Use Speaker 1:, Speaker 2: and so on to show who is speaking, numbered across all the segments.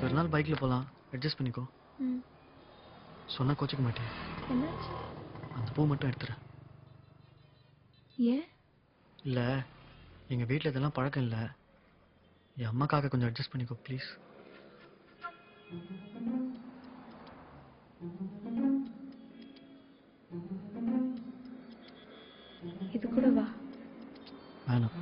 Speaker 1: ஒரு நாள் பைக்ல போலாம், அட்ஜஸ்ட் பண்ணிக்கோ. சொன்னா கோச்சிக்க மாட்டேன்.
Speaker 2: என்னாச்சு?
Speaker 1: அந்த பூ மட்டும் எடுத்துறேன்.
Speaker 2: ஏன்?
Speaker 1: இல்ல, எங்க வீட்ல இதெல்லாம் பழக்கம் இல்ல. என் அம்மாக்காக கொஞ்சம் அட்ஜஸ்ட் பண்ணிக்கோ ப்ளீஸ்.
Speaker 2: இது கூட வா.
Speaker 1: வேணாம்.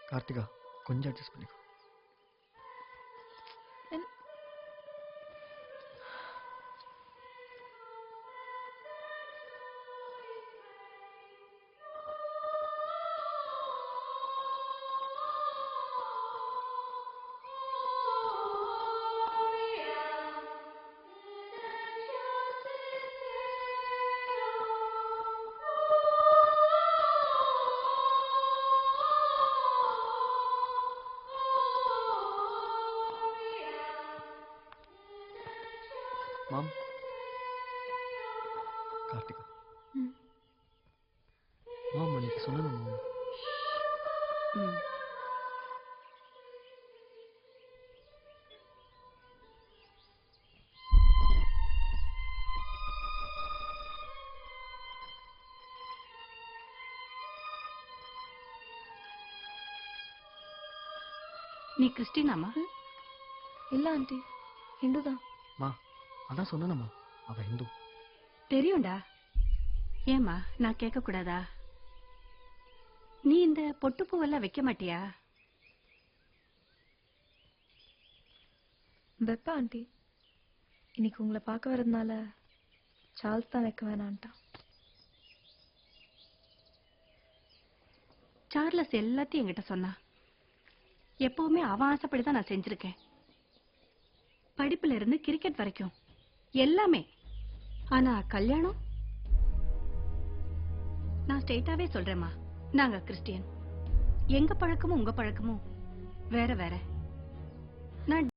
Speaker 1: கார்த்திகா, கொஞ்சம் அட்ஜஸ்ட் பண்ணிக்கோ. மாம், கார்த்திகா. மாம், அன்னைக்கு சொன்னேன் மாம்.
Speaker 3: நீ கிறிஸ்டினாமா?
Speaker 2: இல்ல ஆண்டி, ஹிந்து தான்.
Speaker 1: மா, அதான் சொன்னேனம்மா, அவ ஹிந்து.
Speaker 3: தெரியும்டா. ஏமா நான் கேட்க கூடாதா? நீ இந்த பொட்டு பூவெல்லாம் வைக்க மாட்டியா?
Speaker 2: வெப்ப ஆண்டி, இன்னைக்கு உங்களை பார்க்க வரதுனால சார்ல்ஸ் தான் வைக்க வேணான்ட்டான்.
Speaker 3: சார்லஸ் எல்லாத்தையும் என்கிட்ட சொன்னா. எப்பவுமே அவன் ஆசைப்படிதான் நான் செஞ்சிருக்கேன். படிப்புல இருந்து கிரிக்கெட் வரைக்கும் எல்லாமே. ஆனா கல்யாணம், நான் ஸ்ட்ரெயிட்டாவே சொல்றேம்மா, நாங்க கிறிஸ்டியன். எங்க பழக்கமும் உங்க பழக்கமும் வேற வேற. நான்